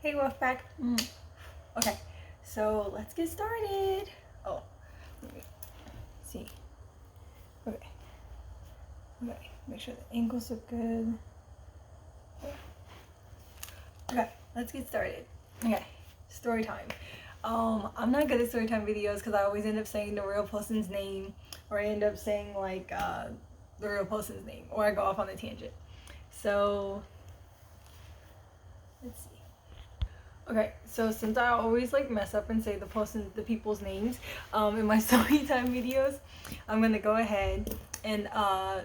Hey, Wolfpack. Okay, so let's get started. Oh, let me see. Okay, make sure the angles look good. Okay, let's get started. Okay, story time. I'm not good at story time videos because I always end up saying the real person's name, or I end up saying like the real person's name, or I go off on a tangent. So let's see. Okay, so since I always like mess up and say the people's names in my story time videos, I'm gonna go ahead and I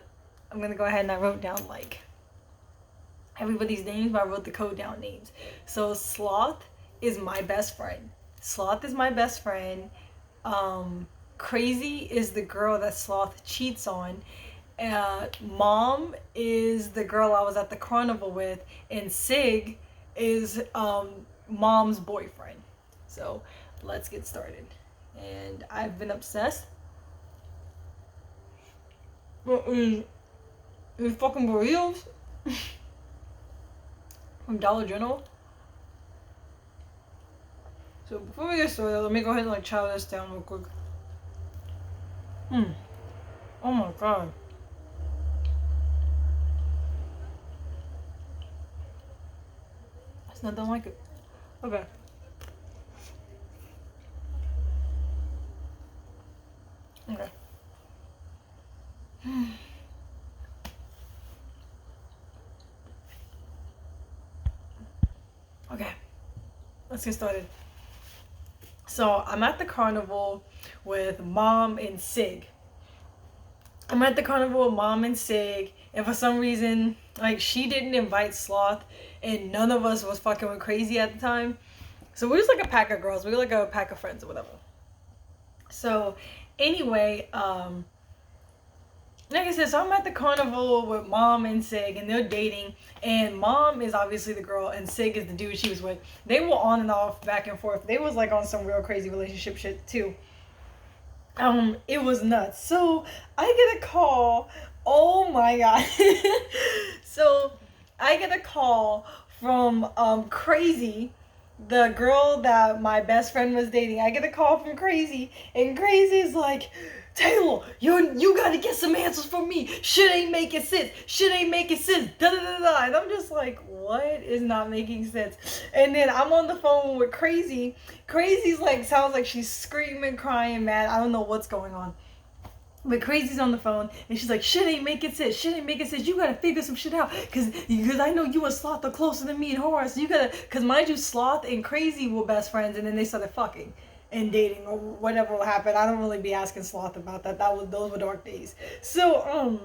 wrote down like everybody's names, but I wrote the code down names. So Sloth is my best friend. Sloth is my best friend. Crazy is the girl that Sloth cheats on. Mom is the girl I was at the carnival with, and Sig is Mom's boyfriend. So let's get started. And I've been obsessed with these fucking burritos from Dollar General. So before we get started, let me go ahead and like chow this down real quick. Oh my god. It's nothing like it. Okay. Okay. Okay. Let's get started. So I'm at the carnival with Mom and Sig. And for some reason, like, she didn't invite Sloth, and none of us was fucking with Crazy at the time. So we were just like a pack of girls. We were like a pack of friends or whatever. So anyway, like I said, so I'm at the carnival with Mom and Sig, and they're dating. And Mom is obviously the girl, and Sig is the dude she was with. They were on and off, back and forth. They was like on some real crazy relationship shit too. It was nuts. So I get a call. Oh my god. So I get a call from Crazy, the girl that my best friend was dating. I get a call from Crazy, and Crazy's like, Taylor, you gotta get some answers from me. Shit ain't making sense. Da da da da. And I'm just like, what is not making sense? And then I'm on the phone with Crazy. Crazy's like, sounds like she's screaming, crying, mad. I don't know what's going on. But Crazy's on the phone, and she's like, shit ain't making sense. You gotta figure some shit out. Cause I know you and Sloth are closer than me and Horace. So you gotta, cause mind you, Sloth and Crazy were best friends, and then they started fucking and dating or whatever happened. I don't really be asking Sloth about that. Those were dark days. So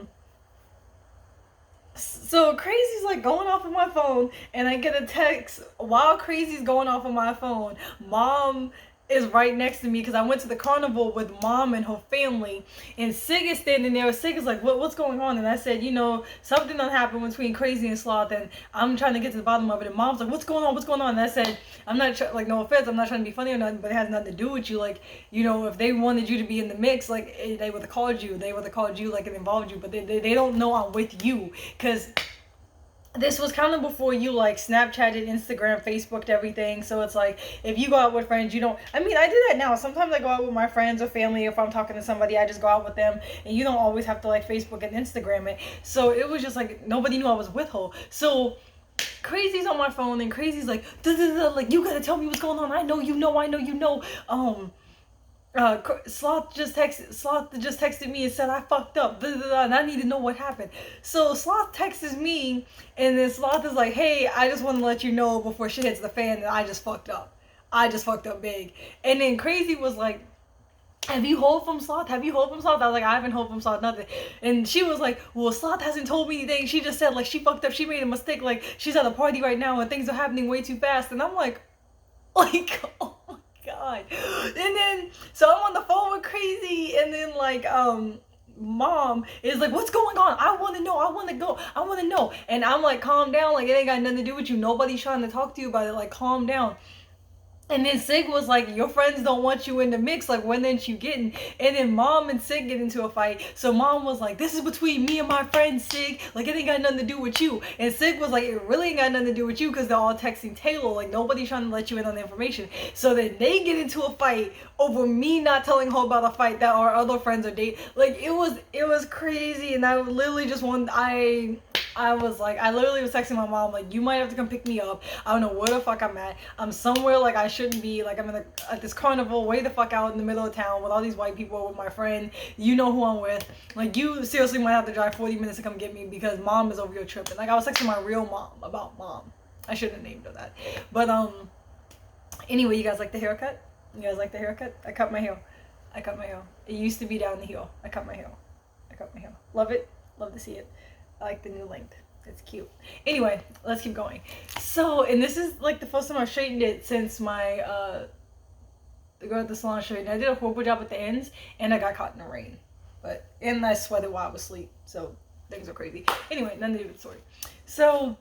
Crazy's like going off of my phone, and I get a text while Crazy's going off of my phone. Mom is right next to me because I went to the carnival with Mom and her family, and Sig is standing there. Sig is like, what's going on? And I said, something done happened between Crazy and Sloth, and I'm trying to get to the bottom of it. And Mom's like, what's going on? And I said, I'm not like, no offense, I'm not trying to be funny or nothing, but it has nothing to do with you. Like, if they wanted you to be in the mix, like, they would have called you. Like, it involved you, but they don't know I'm with you, because this was kind of before you like Snapchatted, Instagram, Facebooked everything. So it's like, if you go out with friends, I do that now. Sometimes I go out with my friends or family. If I'm talking to somebody, I just go out with them, and you don't always have to like Facebook and Instagram it. So it was just like, nobody knew I was with her. So Crazy's on my phone, and Crazy's like, like, you gotta tell me what's going on. I know you know. Sloth just texted me and said I fucked up, and I need to know what happened. So Sloth texts me, and then Sloth is like, hey, I just want to let you know before shit hits the fan that I just fucked up. Big. And then Crazy was like, have you heard from Sloth? I was like, I haven't heard from Sloth, nothing. And she was like, well, Sloth hasn't told me anything. She just said like she fucked up, she made a mistake, like she's at a party right now and things are happening way too fast. And I'm like, oh my god. And then so I'm on the phone with Crazy, and then like Mom is like, what's going on? I want to know. And I'm like, calm down, like, it ain't got nothing to do with you. Nobody's trying to talk to you about it, like, calm down. And then Sig was like, your friends don't want you in the mix. Like, when didn't you get in? And then Mom and Sig get into a fight. So Mom was like, this is between me and my friend Sig. Like, it ain't got nothing to do with you. And Sig was like, it really ain't got nothing to do with you because they're all texting Taylor. Like, nobody's trying to let you in on the information. So then they get into a fight over me not telling her about a fight that our other friends are dating. Like, it was crazy. And I literally just wanted, I was like, I literally was texting my mom, like, you might have to come pick me up. I don't know where the fuck I'm at. I'm somewhere like I shouldn't be. Like, I'm at this carnival way the fuck out in the middle of town with all these white people, with my friend. You know who I'm with. Like, you seriously might have to drive 40 minutes to come get me because Mom is over here tripping. Like, I was texting my real mom about Mom. I shouldn't have named her that. But, anyway, you guys like the haircut? You guys like the haircut? I cut my hair. I cut my hair. It used to be down the heel. I cut my hair. I cut my hair. Love it. Love to see it. I like the new length. It's cute. Anyway, let's keep going. So, and this is like the first time I've straightened it since my the girl at the salon straightened. I did a horrible job at the ends, and I got caught in the rain. And I sweated while I was asleep. So things are crazy. Anyway, none to do with the story. So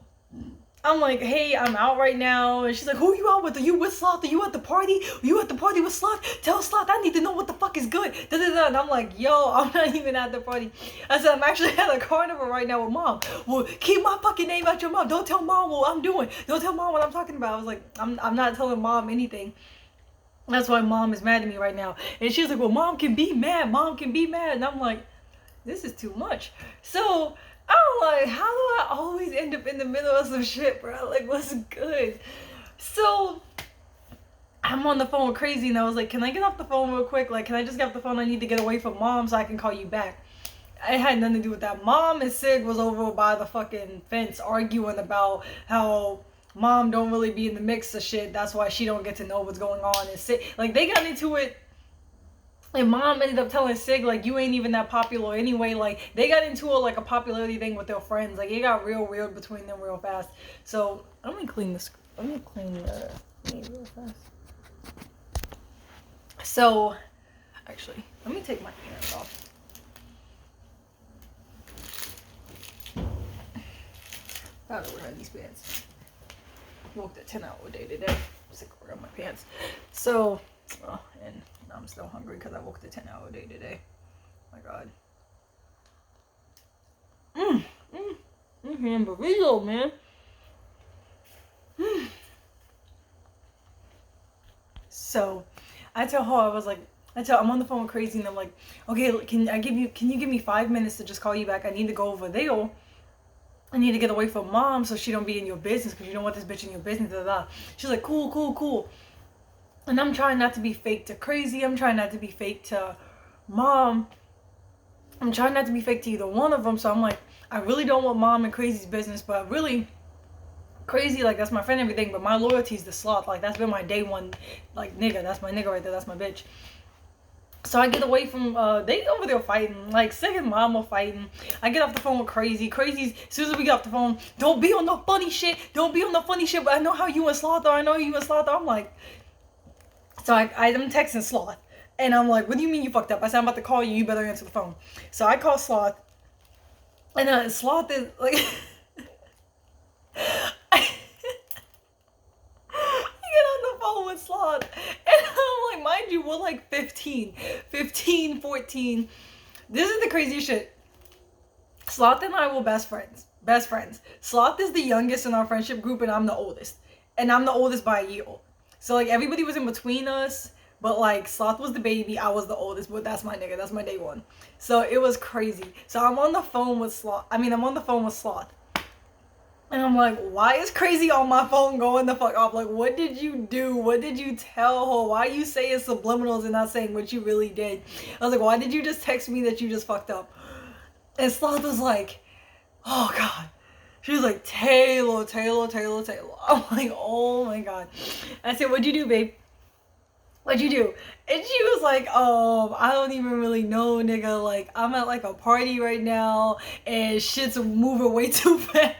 I'm like, hey, I'm out right now. And she's like, who are you out with? Are you with Sloth? Are you at the party? Are you at the party with Sloth? Tell Sloth I need to know what the fuck is good. Da, da, da. And I'm like, yo, I'm not even at the party. I said, I'm actually at a carnival right now with Mom. Well, keep my fucking name out your mouth. Don't tell Mom what I'm doing. Don't tell Mom what I'm talking about. I was like, I'm not telling Mom anything. That's why Mom is mad at me right now. And she was like, well, Mom can be mad. Mom can be mad. And I'm like, this is too much. So I'm like, how do I always end up in the middle of some shit, bro? Like, what's good? So I'm on the phone with Crazy, and I was like, can I get off the phone real quick? Like, can I just get off the phone? I need to get away from Mom so I can call you back. It had nothing to do with that. Mom and Sig was over by the fucking fence arguing about how Mom don't really be in the mix of shit. That's why she don't get to know what's going on. And Sig, like, they got into it. And Mom ended up telling Sig, like, you ain't even that popular anyway. Like, they got into like a popularity thing with their friends. Like, it got real weird between them real fast. So I'm gonna clean this. I'm gonna clean the me real fast. So actually, let me take my pants off. I gotta wear these pants. Worked a 10-hour day today. I'm sick of wearing my pants. So, and I'm still hungry because I worked a 10-hour day today. Oh my God. Burrito, man. So, I tell her, I was like, I'm on the phone with Crazy, and I'm like, okay, can you give me 5 minutes to just call you back? I need to go over there. I need to get away from Mom so she don't be in your business because you don't want this bitch in your business. Blah, blah. She's like, cool. And I'm trying not to be fake to Crazy. I'm trying not to be fake to Mom. I'm trying not to be fake to either one of them. So I'm like, I really don't want Mom and Crazy's business, but really, Crazy, like, that's my friend and everything, but my loyalty is the Sloth. Like, that's been my day one, like, nigga. That's my nigga right there. That's my bitch. So I get away from, they over there fighting, like, Sig and Mom are fighting. I get off the phone with Crazy. Crazy's, as soon as we get off the phone, don't be on the funny shit. Don't be on the funny shit, but I know how you and Sloth are. I know you and Sloth are. I'm like, so I'm texting Sloth. And I'm like, what do you mean you fucked up? I said, I'm about to call you. You better answer the phone. So I call Sloth. And Sloth is, like, I get on the phone with Sloth. And I'm like, mind you, we're like 15, 14. This is the craziest shit. Sloth and I were best friends. Sloth is the youngest in our friendship group, and I'm the oldest. And I'm the oldest by a year. So, like, everybody was in between us. But, like, Sloth was the baby. I was the oldest. But that's my nigga. That's my day one. So, it was crazy. So, I'm on the phone with Sloth. I'm on the phone with Sloth. And I'm like, why is Crazy on my phone going the fuck off? Like, what did you do? What did you tell her? Why are you saying subliminals and not saying what you really did? I was like, why did you just text me that you just fucked up? And Sloth was like, oh, God. She was like, Taylor. I'm like, oh, my God. I said, what'd you do, babe? What'd you do? And she was like, I don't even really know, nigga. Like, I'm at, like, a party right now, and shit's moving way too fast.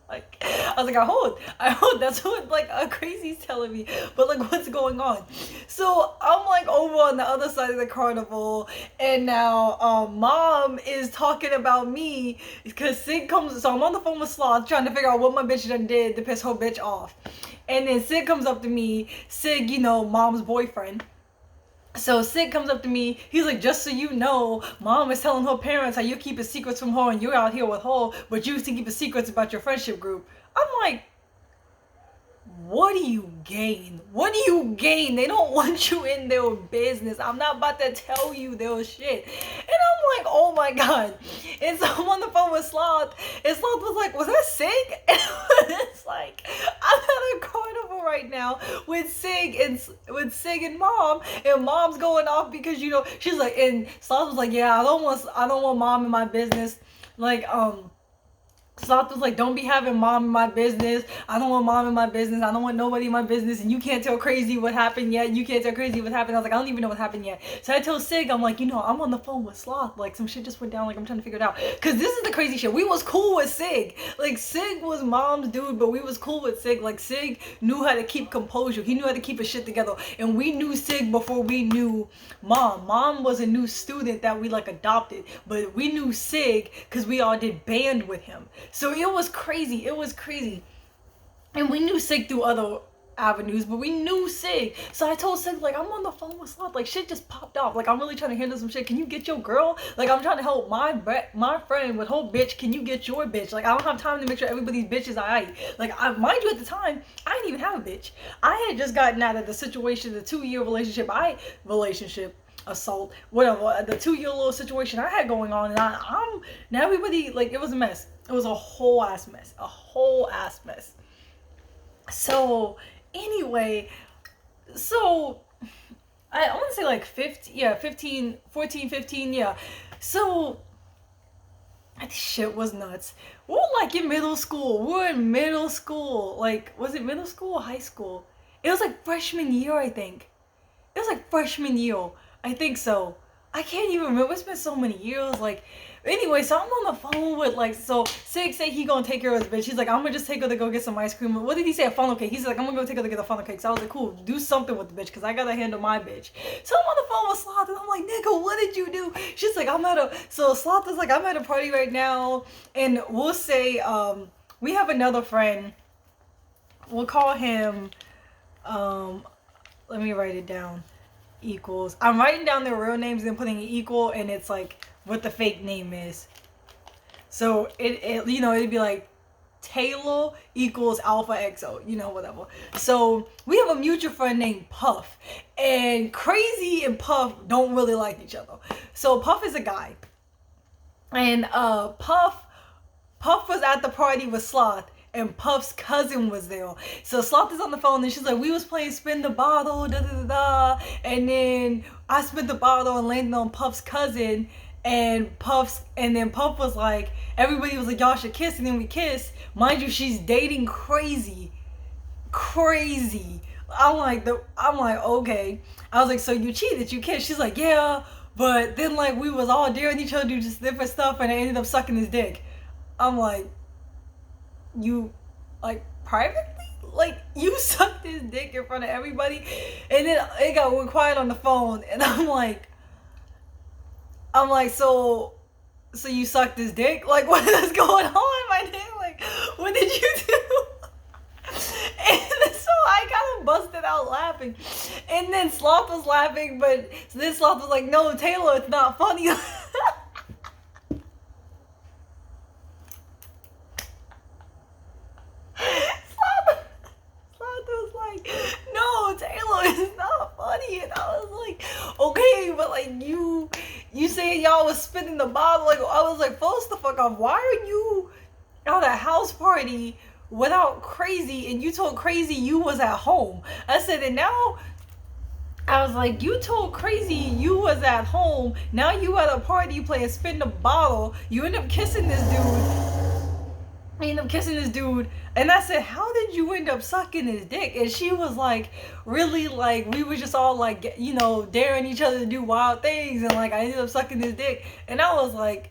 Like, I was like, I hold. That's what like a crazy's telling me. But like, what's going on? So I'm like over on the other side of the carnival, and now mom is talking about me because Sig comes. So I'm on the phone with Sloth trying to figure out what my bitch done did to piss her bitch off, and then Sig comes up to me. Sig, you know, mom's boyfriend. So Sid comes up to me, he's like, just so you know, mom is telling her parents how you keep secrets from her and you're out here with her, but you used to keep secrets about your friendship group. I'm like, what do you gain? What do you gain? They don't want you in their business. I'm not about to tell you their shit. And I'm like, oh my God. And so I'm on the phone with Sloth, and Sloth was like, was that Sig? And it's like, I'm at a carnival right now with Sig and mom, and mom's going off because, you know, she's like, and Sloth was like, yeah, I don't want mom in my business. Like, Sloth was like, don't be having mom in my business. I don't want mom in my business. I don't want nobody in my business. And you can't tell crazy what happened yet. You can't tell crazy what happened. I was like, I don't even know what happened yet. So I told Sig, I'm like, you know, I'm on the phone with Sloth. Like, some shit just went down. Like, I'm trying to figure it out. Because this is the crazy shit. We was cool with Sig. Like, Sig was mom's dude, but we was cool with Sig. Like, Sig knew how to keep composure. He knew how to keep his shit together. And we knew Sig before we knew mom. Mom was a new student that we, like, adopted. But we knew Sig because we all did band with him. So it was crazy. It was crazy. And we knew Sig through other avenues, but we knew Sig. So I told Sig, like, I'm on the phone with Sloth. Like, shit just popped off. Like, I'm really trying to handle some shit. Can you get your girl? Like, I'm trying to help my friend with her bitch. Can you get your bitch? Like, I don't have time to make sure everybody's bitch is alright. Like, mind you, at the time, I didn't even have a bitch. I had just gotten out of the situation, the 2-year relationship, assault, whatever, the 2-year little situation I had going on, and I'm now everybody, like, it was a mess. It was a whole ass mess. So anyway, so I want to say like 14, 15, yeah. So this shit was nuts. We were like in middle school. We were in middle school. Like, was it middle school or high school? It was like freshman year, I think. It was like freshman year. I think so. I can't even remember. It's been so many years. Like, anyway, so I'm on the phone with, like, so Sig say he gonna take care of his bitch. He's like, I'm gonna just take her to go get some ice cream. What did he say? A funnel cake. He's like, I'm gonna go take her to get a funnel cake. So I was like, cool, do something with the bitch, because I gotta handle my bitch. So I'm on the phone with Sloth, and I'm like, nigga, what did you do? She's like, so Sloth is like, I'm at a party right now, and we'll say, we have another friend. We'll call him, let me write it down. Equals. I'm writing down their real names and putting an equal, and it's like what the fake name is. So it you know, it'd be like Taylor equals Alpha XO, you know, whatever. So we have a mutual friend named Puff, and Crazy and Puff don't really like each other. So Puff is a guy, and Puff was at the party with Sloth, and Puff's cousin was there. So Sloth is on the phone, and she's like, we was playing spin the bottle, da da da da, and then I spit the bottle and landed on Puff's cousin, and then Puff was like, everybody was like, y'all should kiss, and then we kissed. Mind you, she's dating Crazy. I'm like, okay. I was like, so you cheated, you kissed? She's like, yeah, but then like we was all daring each other to do just different stuff, and I ended up sucking his dick. I'm like, you, like, privately? Like, you sucked his dick in front of everybody? And then it got quiet on the phone, and I'm like, so you sucked his dick? Like, what is going on, my nigga? Like, what did you do? And so I kind of busted out laughing. And then Sloth was laughing, but then Sloth was like, no, Taylor, it's not funny. No, Taylor, it's not funny. And I was like, okay, but like you saying y'all was spinning the bottle. Like, I was like, first the fuck off, why are you at a house party without Crazy, and you told Crazy you was at home? I said, and now I was like, you told Crazy you was at home, now you at a party playing spin the bottle, you end up kissing this dude. And I said, how did you end up sucking his dick? And she was like, really, like, we were just all like, you know, daring each other to do wild things, and like I ended up sucking his dick. And I was like,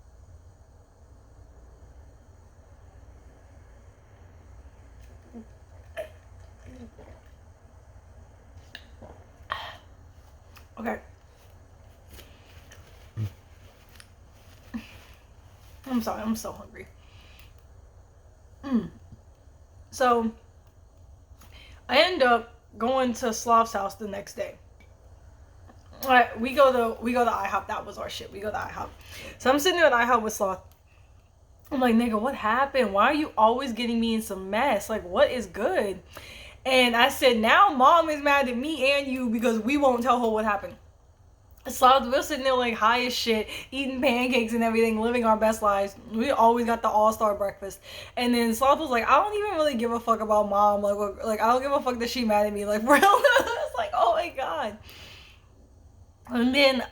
Okay. I'm sorry, I'm so hungry. So I end up going to Slav's house the next day. Alright, we go to IHOP. That was our shit. We go to IHOP. So I'm sitting there at IHOP with Slav. I'm like, nigga, what happened? Why are you always getting me in some mess? Like, what is good? And I said, now mom is mad at me and you because we won't tell her what happened. So we're sitting there like high as shit, eating pancakes and everything, living our best lives. We always got the all-star breakfast. And then Sloth was like, I don't even really give a fuck about mom. Like I don't give a fuck that she mad at me. Like, real. It's like, oh my god. And then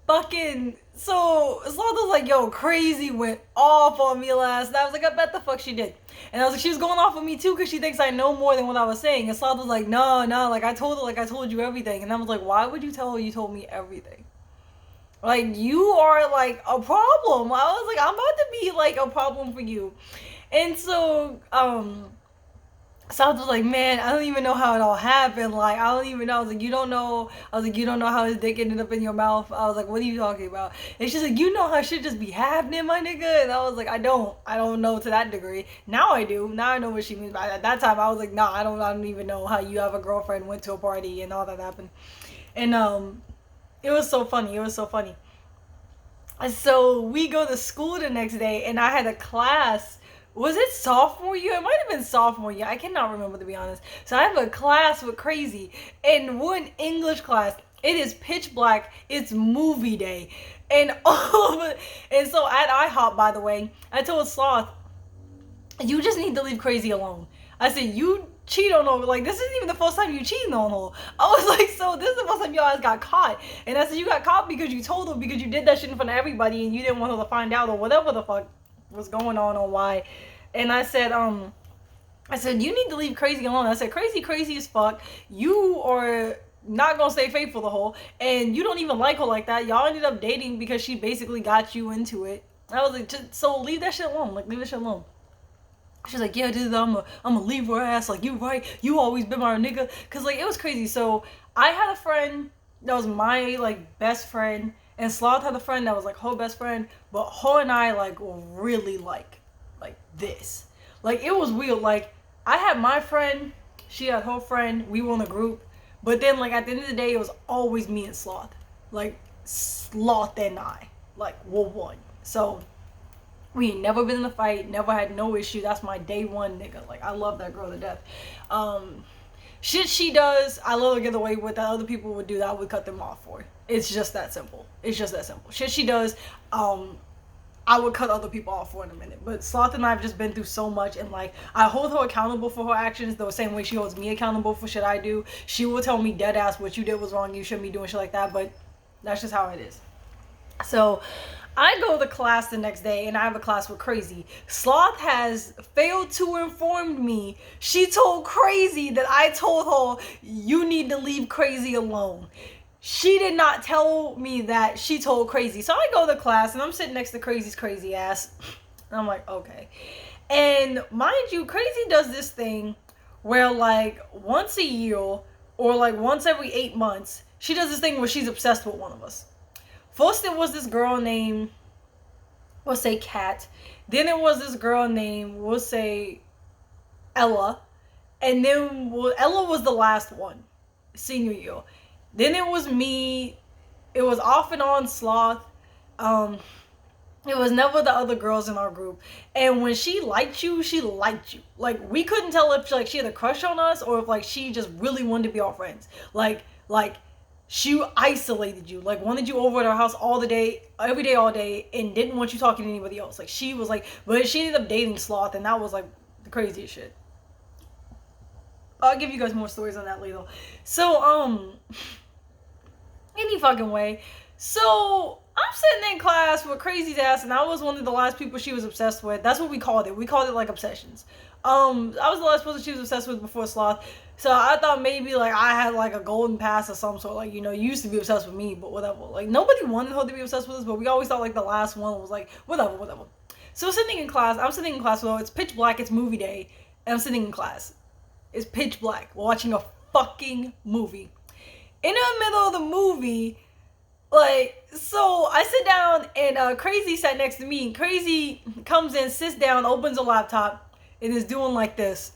fucking, so Sloth was like, yo, Crazy went off on me last night. I was like, I bet the fuck she did. And I was like, she was going off on me too because she thinks I know more than what I was saying. And Sloth was like, no, like I told her, like I told you everything. And I was like, why would you tell her you told me everything? Like, you are like a problem. I was like, I'm about to be like a problem for you. And so South was like, man, I don't even know how it all happened. Like, I don't even know. I was like, you don't know. I was like, you don't know how his dick ended up in your mouth. I was like, what are you talking about? And she's like, you know how shit just be happening, my nigga. And I was like, I don't know to that degree. Now I do. Now I know what she means. But at that time, I was like, nah, I don't even know how you have a girlfriend, went to a party, and all that happened. And it was so funny. It was so funny. And so we go to school the next day, and I had a class. Was it sophomore year? It might have been sophomore year. I cannot remember, to be honest. So I have a class with Crazy, and we're in English class. It is pitch black. It's movie day, and all of it. And so at IHOP, by the way, I told Sloth, you just need to leave Crazy alone. I said, you cheat on her. Like, this isn't even the first time you cheating on her. I was like, so this is the first time y'all got caught. And I said, you got caught because you told her, because you did that shit in front of everybody, and you didn't want her to find out, or whatever the fuck was going on, or why. And I said, you need to leave Crazy alone. I said, crazy as fuck. You are not gonna stay faithful to her, and you don't even like her like that. Y'all ended up dating because she basically got you into it. I was like, so leave that shit alone. Like, leave that shit alone. She's like, yeah, dude, I'm gonna leave her ass. Like, you right. You always been my nigga. Cause like, it was crazy. So I had a friend that was my like best friend, and Sloth had a friend that was like her best friend, but her and I like were really like this. Like, it was weird. Like, I had my friend, she had her friend, we were in a group, but then like at the end of the day, it was always me and Sloth. Like, Sloth and I like were one. So we ain't never been in a fight, never had no issue. That's my day one nigga. Like, I love that girl to death. Shit she does, I let her get away with that other people would do that, I would cut them off for. It's just that simple. It's just that simple. Shit she does, I would cut other people off for in a minute. But Sloth and I have just been through so much, and like, I hold her accountable for her actions the same way she holds me accountable for shit I do. She will tell me dead ass what you did was wrong, you shouldn't be doing shit like that, but that's just how it is. So I go to class the next day, and I have a class with Crazy. Sloth has failed to inform me. She told Crazy that I told her, you need to leave Crazy alone. She did not tell me that she told Crazy. So I go to class, and I'm sitting next to Crazy's crazy ass. And I'm like, okay. And mind you, Crazy does this thing where like once a year, or like once every 8 months, she does this thing where she's obsessed with one of us. First it was this girl named, we'll say Kat. Then it was this girl named, we'll say Ella. And then Ella was the last one, senior year. Then it was me. It was off and on Sloth. It was never the other girls in our group. And when she liked you, she liked you. Like, we couldn't tell if like she had a crush on us, or if like she just really wanted to be our friends. Like she isolated you, like wanted you over at her house all the day, every day, all day, and didn't want you talking to anybody else. Like, she was like, but she ended up dating Sloth, and that was like the craziest shit. I'll give you guys more stories on that later. So, any fucking way. So, I'm sitting in class with Crazy's ass, and I was one of the last people she was obsessed with. That's what we called it. We called it like obsessions. I was the last person she was obsessed with before Sloth. So I thought maybe like I had like a golden pass or some sort. Like, you know, you used to be obsessed with me, but whatever. Like, nobody wanted her to be obsessed with us, but we always thought like the last one was like, whatever. So I'm sitting in class, well, it's pitch black, it's movie day, and I'm sitting in class. It's pitch black, watching a fucking movie. in the middle of the movie, like, so I sit down and Crazy sat next to me. And Crazy comes in, sits down, opens a laptop, and is doing like this.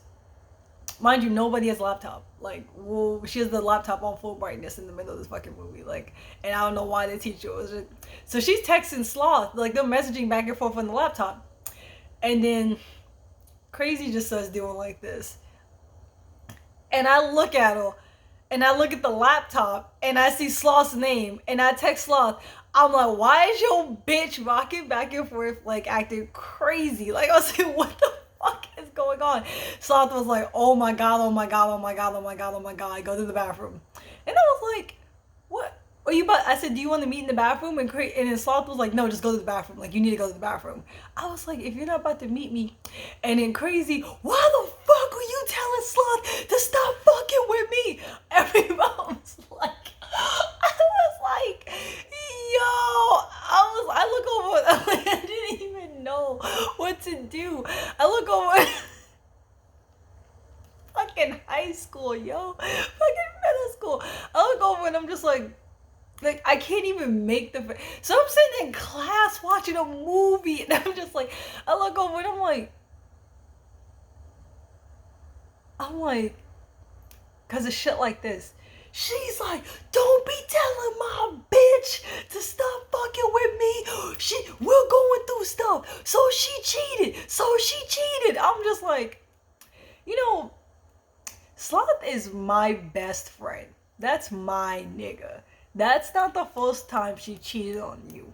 Mind you, nobody has a laptop. Like, well, she has the laptop on full brightness in the middle of this fucking movie. Like, and I don't know why the teacher was just... So she's texting Sloth, like they're messaging back and forth on the laptop. And then Crazy just starts doing like this. And I look at her, and I look at the laptop, and I see Sloth's name, and I text Sloth. I'm like, why is your bitch rocking back and forth, like, acting crazy? Like, I was like, what the fuck is going on? Sloth was like, oh my god, oh my god, oh my god, oh my god, oh my god, go to the bathroom. And I was like, what? Are you about? I said, do you want to meet in the bathroom? And then Sloth was like, no, just go to the bathroom. Like, you need to go to the bathroom. I was like, if you're not about to meet me. And then Crazy, why the fuck are you telling Sloth to stop fucking with me? Everybody was like, I was like, yo, I look over, I didn't even know what to do. I look over, fucking high school, yo, fucking middle school. I look over and I'm just like I can't even make the... So I'm sitting in class watching a movie, and I'm just like, I look over and I'm like, because of shit like this. She's like, don't be telling my bitch to stop fucking with me. We're going through stuff. So she cheated. I'm just like, you know, Sloth is my best friend. That's my nigga. That's not the first time she cheated on you.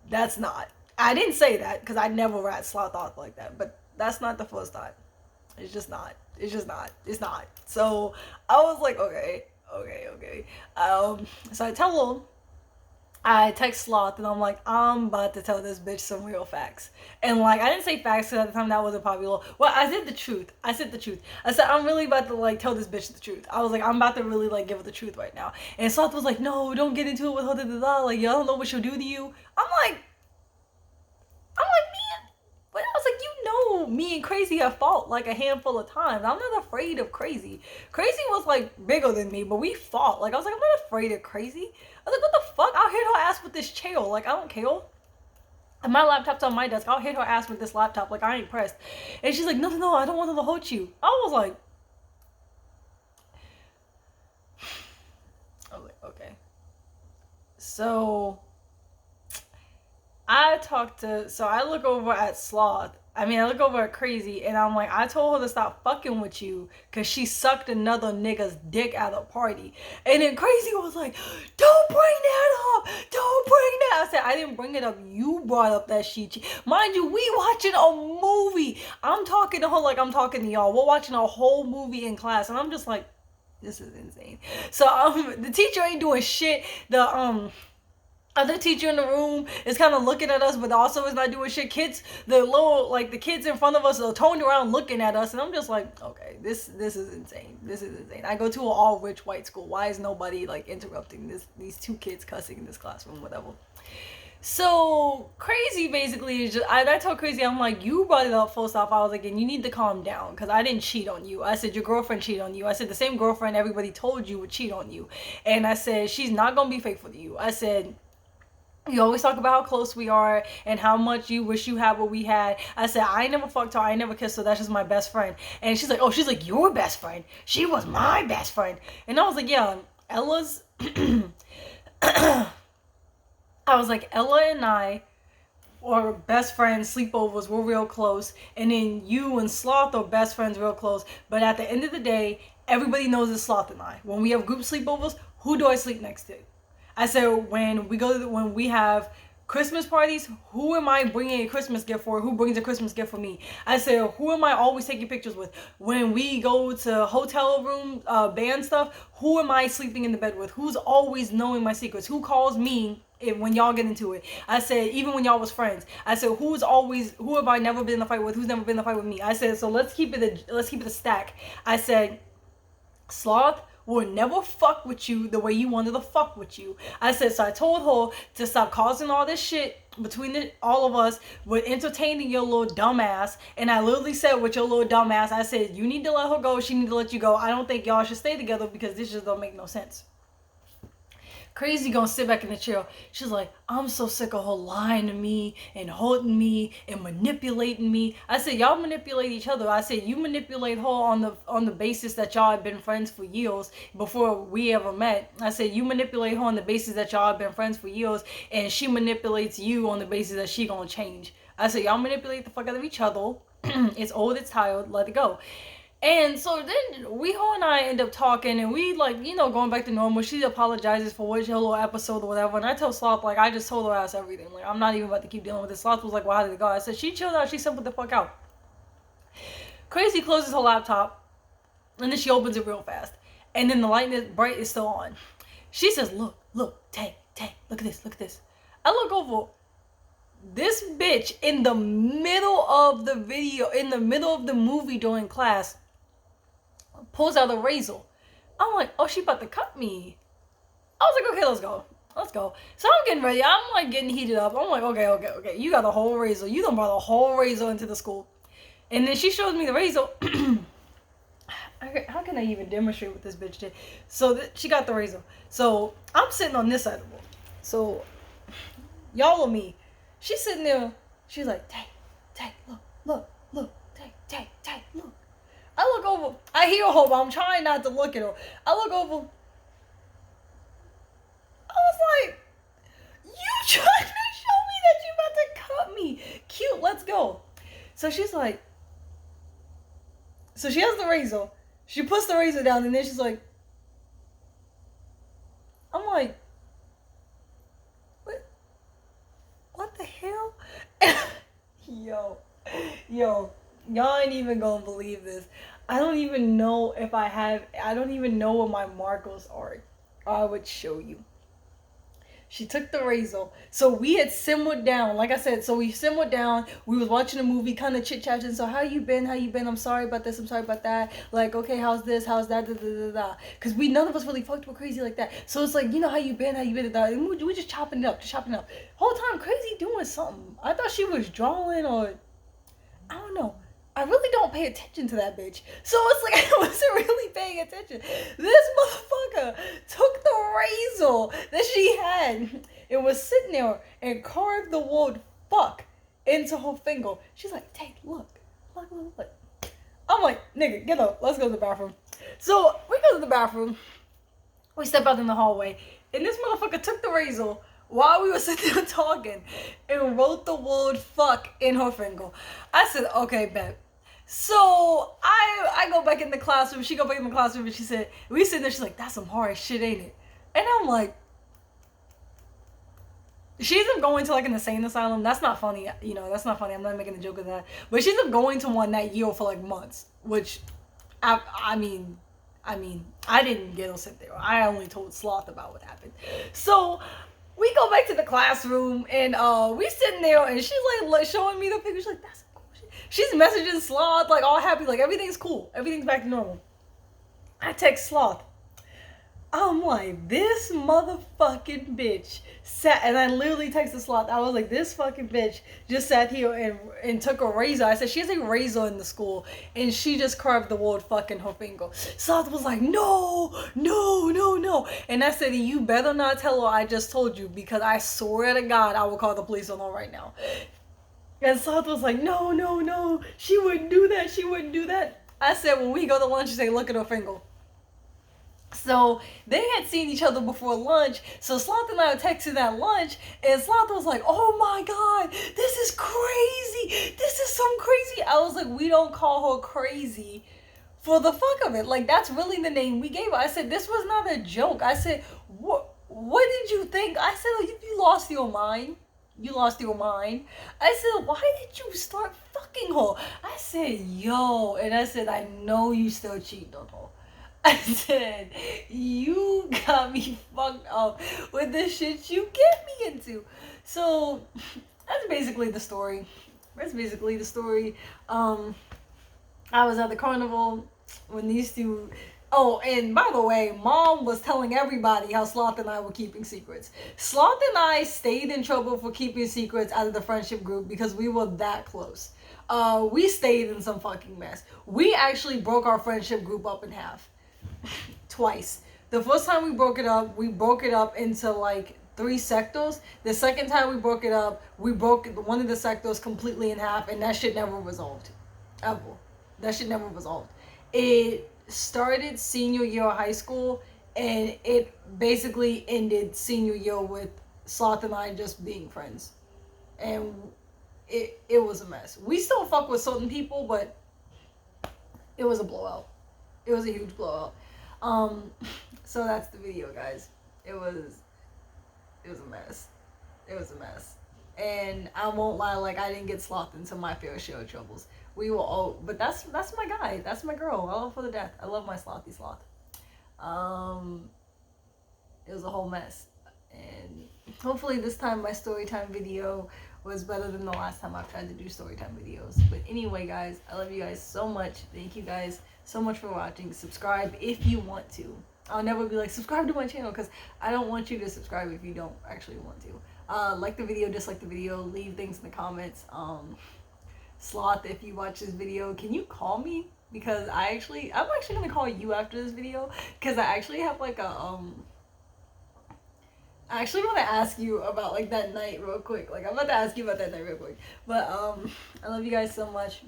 That's not. I didn't say that because I never rat Sloth off like that. But that's not the first time. It's just not. It's just not. It's not. So I was like, okay. So I tell him, I text Sloth and I'm like, I'm about to tell this bitch some real facts. And like, I didn't say facts because at the time that wasn't popular. Well, I said the truth. I said, I'm really about to like tell this bitch the truth. I was like, I'm about to really like give her the truth right now. And Sloth was like, no, don't get into it with her. Like, y'all don't know what she'll do to you. I'm like, man. But I was like, you know, me and Crazy have fought like a handful of times. I'm not afraid of Crazy. Crazy was like bigger than me, but we fought. Like, I was like, I'm not afraid of Crazy. I was like, what the fuck? I'll hit her ass with this chair. Like, I don't care. And my laptop's on my desk. I'll hit her ass with this laptop. Like, I ain't pressed. And she's like, no, I don't want her to hurt you. I was like, okay. So I look over at Sloth. I look over at Crazy, and I'm like, I told her to stop fucking with you because she sucked another nigga's dick at a party. And then Crazy was like, don't bring that up. Don't bring that. I said, I didn't bring it up. You brought up that she... Mind you, we watching a movie. I'm talking to her like I'm talking to y'all. We're watching a whole movie in class, and I'm just like, this is insane. So the teacher ain't doing shit. The other teacher in the room is kind of looking at us, but also is not doing shit. The kids in front of us are toned around looking at us, and I'm just like, okay, this is insane. This is insane. I go to an all rich white school. Why is nobody like interrupting these two kids cussing in this classroom, whatever? So Crazy basically is just, I told Crazy, I'm like, you brought it up first off. I was like, and you need to calm down because I didn't cheat on you. I said, your girlfriend cheated on you. I said, the same girlfriend everybody told you would cheat on you. And I said, she's not going to be faithful to you. I said, you always talk about how close we are and how much you wish you had what we had. I said, I ain't never fucked her. I ain't never kissed her. That's just my best friend. And she's like, your best friend? She was my best friend. And I was like, yeah, Ella's... I was like, Ella and I were best friends, sleepovers, we're real close. And then you and Sloth are best friends, real close. But at the end of the day, everybody knows it's Sloth and I. When we have group sleepovers, who do I sleep next to? I said, when we have Christmas parties, who am I bringing a Christmas gift for? Who brings a Christmas gift for me? I said, who am I always taking pictures with? When we go to hotel room, band stuff, who am I sleeping in the bed with? Who's always knowing my secrets? Who calls me when y'all get into it? I said, even when y'all was friends. I said, who have I never been in a fight with? Who's never been in a fight with me? I said, so let's keep it a stack. I said, Sloth will never fuck with you the way you wanted to fuck with you. I said, so I told her to stop causing all this shit between all of us with entertaining your little dumbass. And I literally said, with your little dumbass, I said, you need to let her go. She need to let you go. I don't think y'all should stay together because this just don't make no sense. Crazy gonna sit back in the chair. She's like, I'm so sick of her lying to me and holding me and manipulating me. I said, y'all manipulate each other. I said, you manipulate her on the basis that y'all have been friends for years before we ever met. I said, you manipulate her on the basis that y'all have been friends for years, and she manipulates you on the basis that she gonna change. I said, y'all manipulate the fuck out of each other. It's old, it's tired, let it go. And so then her and I end up talking, and we going back to normal. She apologizes for her little episode or whatever, and I tell Sloth, I just told her ass everything. I'm not even about to keep dealing with this. Sloth was like, well, how did it go? I said, she chilled out, she simpled the fuck out. Crazy closes her laptop, and then she opens it real fast, and then the light is bright, is still on. She says, look, Tay, look at this. I look over. This bitch in the middle of the video, in the middle of the movie during class, pulls out a razor. I'm like, oh, she about to cut me. I was like, okay, let's go. So I'm getting ready. I'm getting heated up. I'm like, okay. You got a whole razor. You done brought a whole razor into the school. And then she shows me the razor. How can I even demonstrate what this bitch did? So she got the razor. So I'm sitting on this side of the wall. So y'all or me. She's sitting there. She's like, Tay, look, Tay, look. I look over. I hear her, but I'm trying not to look at her. I look over. I was like, you trying to show me that you about to cut me? Cute, let's go. So she's like, so she has the razor. She puts the razor down, and then she's like, I'm like, what the hell? Yo, y'all ain't even gonna believe this. I don't even know what my markers are. I would show you. She took the razor. So we had simmered down. Like I said, so we simmered down. We was watching a movie, kind of chit-chatting. So how you been? I'm sorry about this. I'm sorry about that. Like, okay, how's this? How's that? Because none of us really fucked with Crazy like that. So it's like, how you been? And we just chopping it up. Whole time, Crazy doing something. I thought she was drawing or... I don't know. I really don't pay attention to that bitch. So it's like I wasn't really paying attention. This motherfucker took the razor that she had and was sitting there and carved the word fuck into her finger. She's like, Tay, look. I'm like, nigga, get up. Let's go to the bathroom. So we go to the bathroom. We step out in the hallway. And this motherfucker took the razor while we were sitting there talking and wrote the word fuck in her finger. I said, okay, bet. So I go back in the classroom. She go back in the classroom and she said, we sitting there, she's like, that's some hard shit, ain't it? And I'm like, she's going to an insane asylum. That's not funny. That's not funny. I'm not making a joke of that. But she's going to one that year for months, which I mean, I didn't get her sent there. I only told Sloth about what happened. So we go back to the classroom and we sitting there and she's like showing me the picture. She's like, that's cool shit. She's messaging Sloth all happy, everything's cool. Everything's back to normal. I text Sloth. I'm like, this motherfucking bitch sat, and I literally texted Sloth. I was like, this fucking bitch just sat here and took a razor. I said, she has a razor in the school, and she just carved the word fuck in her finger. Sloth was like, no. And I said, you better not tell her I just told you, because I swear to God, I will call the police on her right now. And Sloth was like, no, she wouldn't do that. I said, when we go to lunch, she said, look at her finger. So they had seen each other before lunch. So Sloth and I were texting at lunch, and Sloth was like, oh my God, this is crazy. This is some crazy. I was like, we don't call her crazy for the fuck of it. That's really the name we gave her. I said, this was not a joke. I said, what did you think? I said, oh, you lost your mind. I said, why did you start fucking her? I said, yo. And I said, I know you still cheating on her. I said, you got me fucked up with the shit you get me into. So that's basically the story. I was at the carnival when these two... Oh, and by the way, Mom was telling everybody how Sloth and I were keeping secrets. Sloth and I stayed in trouble for keeping secrets out of the friendship group because we were that close. We stayed in some fucking mess. We actually broke our friendship group up in half. Twice. The first time we broke it up into like 3 sectors. The second time we broke it up, we broke one of the sectors completely in half, and that shit never resolved. Ever. That shit never resolved. It started senior year of high school, and it basically ended senior year with Sloth and I just being friends. And it was a mess. We still fuck with certain people, but it was a blowout. It was a huge blowout. So that's the video, guys. It was a mess. It was a mess. And I won't lie, like I didn't get Sloth into my fair share of troubles. We were all, but that's my guy. That's my girl. I love her to death. I love my Slothy Sloth. It was a whole mess. And hopefully this time my Storytime video was better than the last time I've tried to do Storytime videos. But anyway, guys, I love you guys so much. Thank you guys so much for watching. Subscribe if you want to. I'll never be like, subscribe to my channel, because I don't want you to subscribe if you don't actually want to. Like the video, dislike the video, leave things in the comments. Sloth, if you watch this video, can you call me? Because I'm actually gonna call you after this video, because I actually have like a I actually want to ask you about like that night real quick. Like I'm about to ask you about that night real quick. But I love you guys so much.